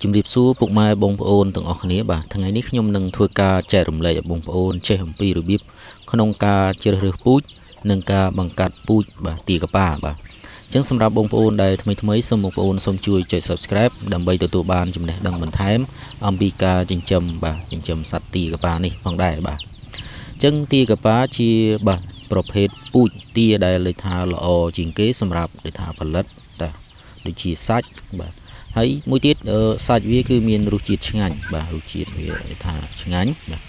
ជំរាបសួរពុកម៉ែបងប្អូនទាំងអស់គ្នាបាទថ្ងៃនេះខ្ញុំនឹងធ្វើការចែករំលែកឲ្យបងប្អូនចេះអំពីរបៀបក្នុងការជ្រើសរើសពូជនិងការបង្កាត់ពូជបាទទីកប៉ាបាទអញ្ចឹងសម្រាប់បងប្អូនដែលថ្មីសូមបងប្អូនសូមជួយចុច Subscribe ដើម្បីទទួលបានចំណេះដឹងបន្ថែមអំពីការចិញ្ចឹមសត្វទីកប៉ានេះផងដែរបាទអញ្ចឹងទីកប៉ាជាបាទប្រភេទពូជទាដែលលេខថាល្អជាងគេសម្រាប់លេខថាផលិតដូចជាសាច់បាទហើយមួយទៀតសាច់វាគឺមានរសជាតិឆ្ងាញ់បាទរសជាតិវាថាឆ្ងាញ់បាទ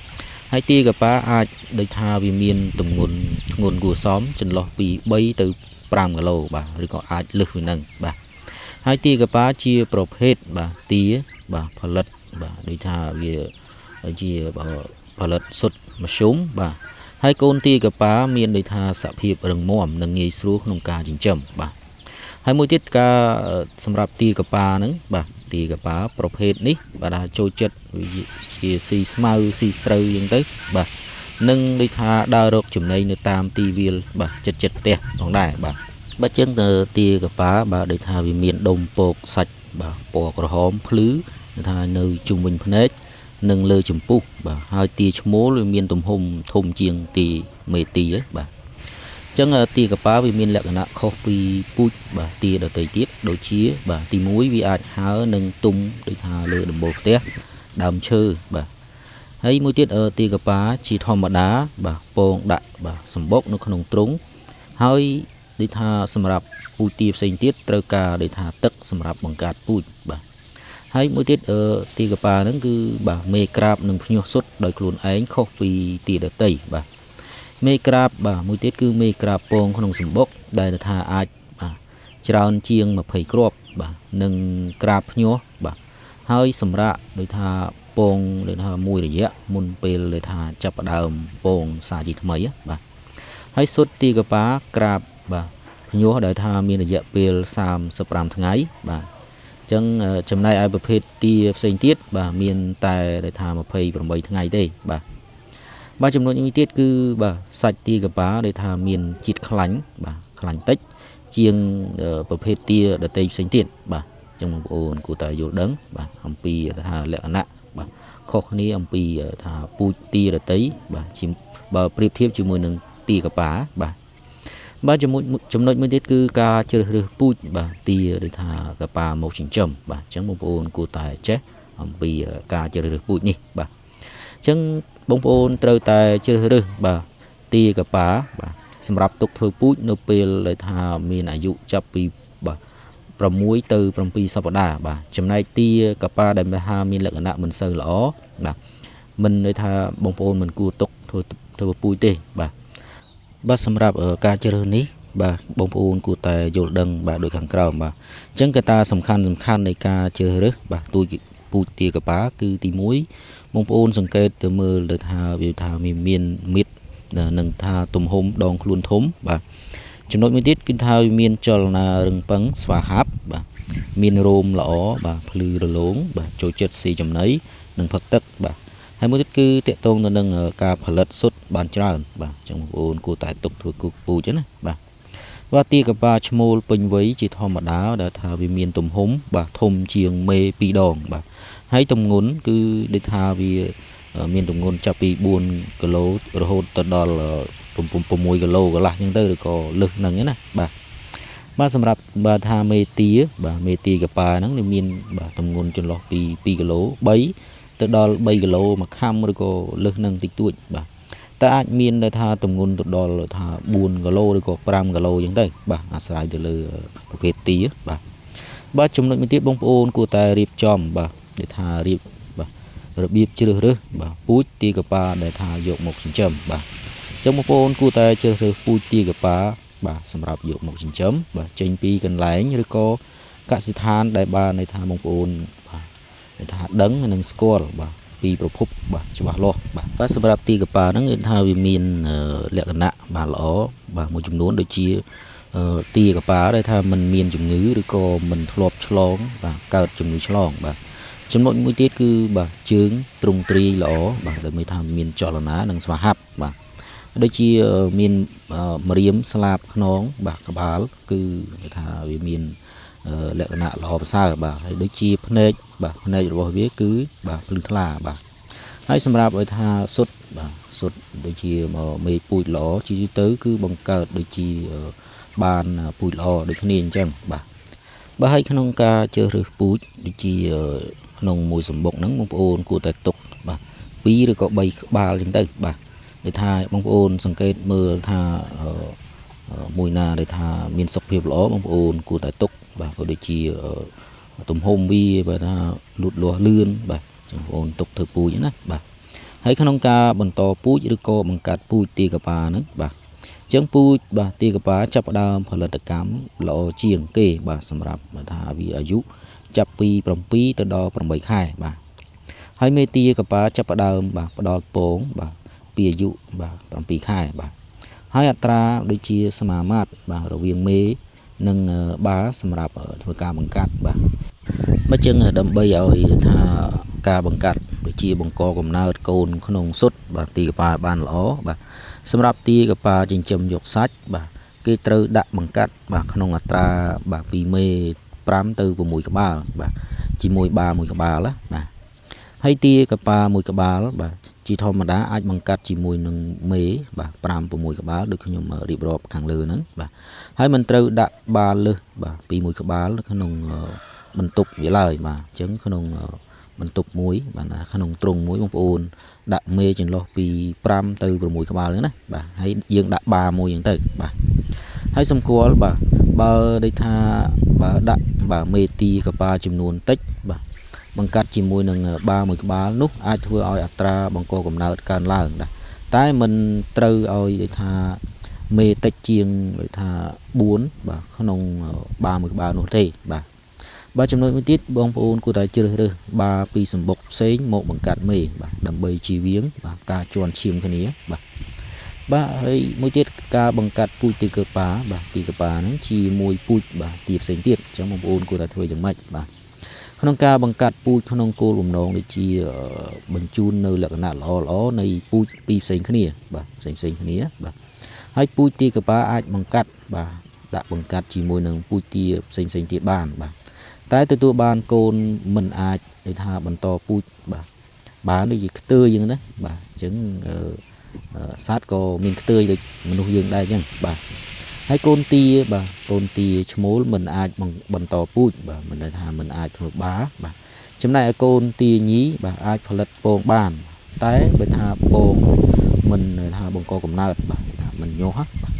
ហើយទាកប៉ាអាចដូចថាវាមានទម្ងន់ធ្ងន់គួរសមចន្លោះពី3ទៅ5គីឡូបាទឬក៏អាចលើសពីនឹងបាទហើយទាកប៉ាជាប្រភេទបាទទាបាទផលិតបាទដូចថាវាជាផលិតសុទ្ធមធ្យមបាទហើយកូនទាកប៉ាមានដូចថាសភាពរឹងមាំនិងងាយស្រួលក្នុងការចិញ្ចឹមបាទហើយមួយទៀតការសម្រាប់ទាកប៉ាហ្នឹងបាទទាកប៉ាប្រភេទនេះបាទថាចូលចិត្តវាជាស៊ីស្មៅស៊ីស្រូវអញ្ចឹងទៅបាទនឹងដូចថាដើររកចំណីនៅតាមទីវាលបាទចិត្តផ្ទះផងដែរបាទចឹងទៅទាកប៉ាបាទដូចថាវាមានដុំពកសាច់បាទពណ៌ក្រហមភ្លឺថានៅជុំវិញភ្នែកនិងលើចម្ពុះបាទហើយទាឈ្មោលវាមានទំហំធំជាងទាមេទាបាទអញ្ចឹងទាកប៉ាវាមានលក្ខណៈខុសពីពូជបាទទាដទៃទៀតដូចជាបាទទី1វាអាចហើរនិងទុំដូចថាលើដំបូលផ្ទះដើមឈើបាទហើយមួយទៀតទាកប៉ាជាធម្មតាបាទពងដាក់បាទសម្បុកនៅក្នុងទ្រុងហើយដូចថាសម្រាប់ពូជទាផ្សេងទៀតត្រូវការដូចថាទឹកសម្រាប់បង្កាត់ពូជបាទហើយមួយទៀតទាកប៉ាហ្នឹងគឺបាទមេក្រាបនិងភ្ញាស់សុទ្ធដោយខ្លួនឯងខុសពីទាដទៃបាទមេក្រាបបាទមួយទៀតគឺមេក្រាបពងក្នុងសម្បុកដែលថាអាចបាទច្រើនជាង20គ្រាប់បាទនិងក្រាបភ្ញាស់បាទហើយសម្រាប់ដូចថាពងដូចថាមួយរយៈមុនពេលដូចថាចាប់ផ្ដើមពងសាជាថ្មីបាទហើយសុទ្ធទាកប៉ាក្រាបបាទភ្ញាស់ដែលថាមានរយៈពេល35ថ្ងៃបាទអញ្ចឹងចំណែកឯប្រភេទទាផ្សេងទៀតបាទមានតែដែលថា28ថ្ងៃទេបាទចំណុចមួយទៀតគឺបាទសាច់ទាកប៉ាដែលថាមានជាតិខ្លាញ់បាទខ្លាញ់តិចជាងប្រភេទទាដទៃផ្សេងទៀតបាទអញ្ចឹងបងប្អូនគួរតែយល់ដឹងបាទអំពីថាលក្ខណៈបាទខុសគ្នាអំពីថាពូជទាដទៃបាទជាបើប្រៀបធៀបជាមួយនឹងទាកប៉ាបាទចំណុចមួយទៀតគឺការជ្រើសរើសពូជបាទទាដូចថាកប៉ាមកចិញ្ចឹមបាទអញ្ចឹងបងប្អូនគួរតែចេះអំពីការជ្រើសរើសពូជនេះបាទអញ្ចឹងបងប្អូនត្រូវតែជ្រើសរើសបាទទាកប៉ាបាទសម្រាប់ទុកធ្វើពូជនៅពេលដែលថាមានអាយុចាប់ពីបាទ6ទៅ7សប្តាហ៍បាទចំណែកទាកប៉ាដែលថាមានលក្ខណៈមិនសូវល្អបាទមិនន័យថាបងប្អូនមិនគួរទុកធ្វើពូជទេបាទសម្រាប់ការជ្រើសរើសនេះបាទបងប្អូនគួរតែយល់ដឹងបាទដូចខាងក្រោមបាទអញ្ចឹងកត្តាសំខាន់នៃការជ្រើសរើសបាទពូជទាកប៉ាគឺទី1បងប្អូនសង្កេតទៅមើលទៅថាវាថាមានមាឌនិងថាទំហំដងខ្លួនធំបាទចំណុចមួយទៀតគឺថាវាមានចលនារឹងប៉ឹងស្វាហាប់បាទមានរោមល្អបាទភ្លឺរលោងបាទចូលចិត្តស៊ីចំណីនិងផឹកទឹកបាទហើយមួយទៀតគឺតកតងទៅនឹងការផលិតសុទ្ធបានច្រើនបាទអញ្ចឹងបងប្អូនគួរតែទុកធ្វើគូពូជណាបាទទាកប៉ាឈ្មោលពេញវ័យជាធម្មតាដែលថាវាមានទំហំបាទធំជាងមេ2ដងបាទហើយទម្ងន់គឺដូចថាវាមានទម្ងន់ចាប់ពី4គីឡូរហូតទៅដល់6គីឡូកន្លះអញ្ចឹងទៅឬក៏លើសហ្នឹងណាបាទសម្រាប់បាទថាមេទាកប៉ាហ្នឹងវាមានបាទទម្ងន់ចន្លោះពី2គីឡូ3ទៅដល់3គីឡូមួយខាំឬក៏លើសហ្នឹងតិចតួចបាទតែអាចមានដែលថាទម្ងន់ទៅដល់ថា4គីឡូឬក៏5គីឡូអញ្ចឹងទៅបាទអាស្រ័យទៅលើប្រភេទទាបាទចំណុចមួយទៀតបងប្អូនគួរតែរៀបចំបាទដែលថារបៀបជ្រើសរើសបាទពូជទាកប៉ាដែលថាយកមកចិញ្ចឹមបាទអញ្ចឹងបងប្អូនគួរតែជ្រើសរើសពូជទាកប៉ាបាទសម្រាប់យកមកចិញ្ចឹមបាទចេញពីកន្លែងឬក៏កសិដ្ឋានដែលបានន័យថាបងប្អូនបាទដែលថាដឹងនិងស្គាល់បាទពីប្រភពបាទច្បាស់លាស់បាទសម្រាប់ទាកប៉ាហ្នឹងគឺថាវាមានលក្ខណៈបាទល្អបាទមួយចំនួនដូចជាទាកប៉ាដែលថាมันមានជំងឺឬក៏មិនធ្លាប់ឆ្លងបាទកើតជំងឺឆ្លងបាទចំណុចមួយទៀតគឺបាទជើងទ្រង់ទ្រាយល្អបាទដែលមានថាមានចលនានិងស្វាហាប់បាទដូចជាមានម្រាមស្លាបខ្នងបាទក្បាលគឺថាវាមាន លក្ខណៈល្អប្រសើរបាទហើយដូចជាភ្នែកបាទភ្នែករបស់វាគឺបាទភ្លឺថ្លាបាទហើយសម្រាប់ឲ្យថាសុទ្ធបាទសុទ្ធដូចជាមេពូជល្អជាទៅគឺបង្កើតដូចជាបានពូជល្អដូចគ្នាអញ្ចឹងបាទហើយក្នុងការជ្រើសរើសពូជដូចជាក្នុងមួយសម្បុកហ្នឹងបងប្អូនគួរតែទុកបាទ2ឬក៏3ក្បាលអញ្ចឹងទៅបាទដូចថាបងប្អូនសង្កេតមើលថាមួយណាដែលថាមានសុខភាពល្អបងប្អូនគួរតែទុកបាទក៏ដូចជាទំហំវាបាទថាលូតលាស់លឿនបាទបងប្អូនទុកធ្វើពូជណាបាទហើយក្នុងការបន្តពូជឬក៏បង្កាត់ពូជទីកប៉ាហ្នឹងបាទចឹងពូជបាទទីកប៉ាចាប់ផ្ដើមផលិតកម្មល្អជាងគេបាទសម្រាប់ថាវាអាយុចាប់ពី7ទៅដល់8ខែបាទហើយមេទីកប៉ាចាប់ផ្ដើមបាទផ្ដល់ពងបាទពីអាយុបាទ7ខែបាទហើយអត្រាដូចជាសមាមាត្របាទរវាងមេនិងបាសម្រាប់ធ្វើការបង្កាត់បាទបើចឹងដើម្បីឲ្យថាការបង្កាត់ដូចជាបង្កកំណើតកូនក្នុងសុទ្ធបាទទីកប៉ាបានល្អបាទសម្រាប់ទីកប៉ាចិញ្ចឹមយកសាច់បាទគេត្រូវដាក់បង្កាត់បាទក្នុងអត្រាបាទពីមេ5ទៅ6ក្បាលបាទជាមួយបាមួយក្បាលណាបាទហើយទីកប៉ាមួយក្បាលបាទជាធម្មតាអាចបង្កាត់ជាមួយនឹងមេបាទ5 6ក្បាលដូចខ្ញុំរៀបរាប់ខាងលើហ្នឹងបាទហើយមិនត្រូវដាក់បាល់លើសបាទពី1ក្បាលក្នុងបន្ទប់វាឡើយបាទអញ្ចឹងក្នុងបន្ទប់មួយបាទក្នុងទ្រុងមួយបងប្អូនដាក់មេចន្លោះពី5ទៅ6ក្បាលហ្នឹងណាបាទហើយយើងដាក់បាមួយអញ្ចឹងទៅបាទហើយសម្គាល់បាទបើដូចថាបើដាក់បាទមេទីកប៉ាចំនួនតិចបាទបង្កាត់ជាមួយនឹងបាមួយក្បាលនោះអាចធ្វើឲ្យអត្រាបង្កកំណើតកើនឡើងដែរតែមិនត្រូវឲ្យដូចថាមេតិចជាងដូចថា4បាទក្នុងបាមួយក្បាលនោះទេបាទចំណុចមួយទៀតបងប្អូនគួរតែជ្រើសរើសបាពីសម្បុកផ្សេងមកបង្កាត់មេបាទដើម្បីជៀសវាងបាទការជន់ឈាមគ្នាបាទហើយមួយទៀតការបង្កាត់ពូជទីកប៉ាបាទទីកប៉ាហ្នឹងជាមួយពូជបាទទីផ្សេងទៀតអញ្ចឹងបងប្អូនគួរតែធ្វើយ៉ាងម៉េចបាទក្នុងការបង្កាត់ពូជក្នុងគោលបំណងដូចជាបញ្ជូននៅលក្ខណៈល្អនៃពូជពីរផ្សេងគ្នាបាទផ្សេងគ្នាបាទហើយពូជទីកប៉ាអាចបង្កាត់បាទដាក់បង្កាត់ជាមួយនឹងពូជទីផ្សេងទៀតបានបាទតែទទួលបានកូនមិនអាចដូចថាបន្តពូជបាទបានដូចជាខ្ទើយយ៉ាងណាបាទអញ្ចឹងសត្វក៏មានខ្ទើយដូចមនុស្សយើងដែរអញ្ចឹងបាទហើយកូនទាបាទកូនទាឈ្មោលមិនអាចបន្តពូជបាទមិនដែលថាមិនអាចធ្វើបាបាទចំណែកឲ្យកូនទាញីបាទអាចផលិតពងបានតែបើថាពងមិនថាបង្កកំណើតបាទថាមិនញាស់បាទ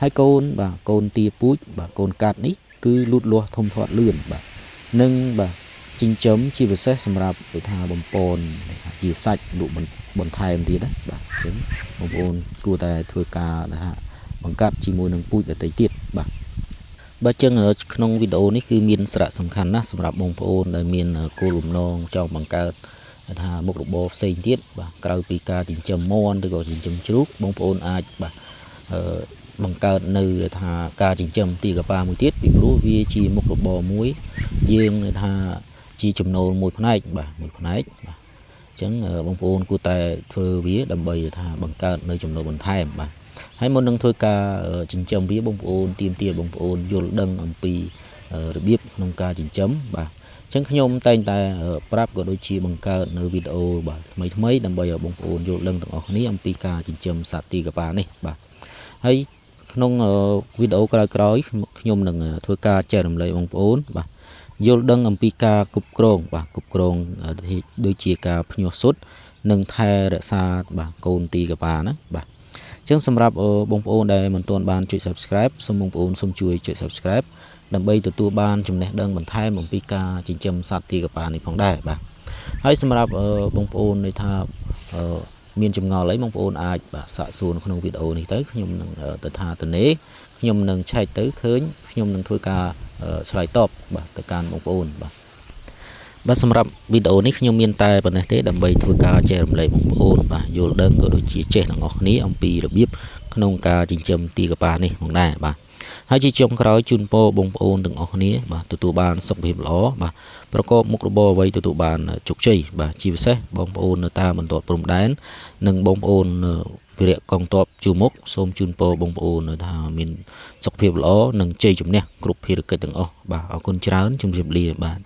ហើយកូនបាទកូនទាពូជបាទកូនកាត់នេះគឺលូតលាស់ធំធាត់លឿនបាទនិងបាទចិញ្ចឹមជាពិសេសសម្រាប់ដូចថាបំពន់ជាសាច់លក់បន្ថែមទៀតណាបាទអញ្ចឹងបងប្អូនគួរតែធ្វើការថាបង្កាត់ជាមួយនឹងពូជដទៃទៀតបាទចឹងក្នុងវីដេអូនេះគឺមានសារៈសំខាន់ណាស់សម្រាប់បងប្អូនដែលមានគោលបំណងចង់បង្កើតថាមុខរបរផ្សេងទៀតបាទក្រៅពីការចិញ្ចឹមមាន់ឬក៏ចិញ្ចឹមជ្រូកបងប្អូនអាចបាទបង្កើតនៅថាការចិញ្ចឹមទីកប៉ាមួយទៀតពីព្រោះវាជាមុខរបរមួយយើងថាជាចំណូលមួយផ្នែកបាទមួយផ្នែកបាទអញ្ចឹងបងប្អូនគួរតែធ្វើវាដើម្បីថាបង្កើតនៅចំណូលបន្ថែមបាទហើយមុននឹងធ្វើការចិញ្ចឹមវាបងប្អូនទាមទារបងប្អូនយល់ដឹងអំពីរបៀបក្នុងការចិញ្ចឹមបាទអញ្ចឹងខ្ញុំតែងតែប្រាប់ក៏ដូចជាបង្កើតនៅវីដេអូបាទថ្មីដើម្បីឲ្យបងប្អូនយល់ដឹងទាំងអស់គ្នាអំពីការចិញ្ចឹមសត្វទីកប៉ានេះបាទហើយក្នុងវីដេអូក្រោយៗខ្ញុំនឹងធ្វើការចែករំលែកបងប្អូនបាទយល់ដឹងអំពីការគ្រប់គ្រងបាទគ្រប់គ្រងដូចជាការភ្ញាស់សុទ្ធនិងថែរក្សាបាទកូនទីកប៉ាណាបាទអញ្ចឹងសម្រាប់បងប្អូនដែលមិនទាន់បានចុច Subscribe សូមបងប្អូនសូមជួយចុច Subscribe ដើម្បីទទួលបានចំណេះដឹងបន្ថែមអំពីការចិញ្ចឹមសត្វទីកប៉ានេះផងដែរបាទហើយសម្រាប់បងប្អូនដែលថាមានចម្ងល់អីបងប្អូនអាចបាទសាកសួរនៅក្នុងវីដេអូនេះទៅខ្ញុំនឹងទៅថាទៅនេះខ្ញុំនឹងឆែកទៅឃើញខ្ញុំនឹងធ្វើការឆ្លើយតបបាទទៅកាន់បងប្អូនបាទសម្រាប់វីដេអូនេះខ្ញុំមានតែប៉ុណ្ណេះទេដើម្បីធ្វើការចែករំលែកបងប្អូនបាទយល់ដឹងក៏ដូចជាចេះទាំងអស់គ្នាអំពីរបៀបក្នុងការចិញ្ចឹមទីកប៉ានេះផងដែរបាទហើយជាចុងក្រោយជូនពរបងប្អូនទាំងអស់គ្នាបាទទទួលបានសុខភាពល្អបាទប្រកបមុខរបរអ្វីទទួលបានជោគជ័យបាទជាពិសេសបងប្អូននៅតាមបន្ទាត់ព្រំដែននិងបងប្អូន វិរៈកងទ័ពជួរមុខសូមជូនពរបងប្អូននៅថាមានសុខភាពល្អនិងជ័យជំនះគ្រប់ភារកិច្ចទាំងអស់បាទអរគុណច្រើនជម្រាបលាបាទ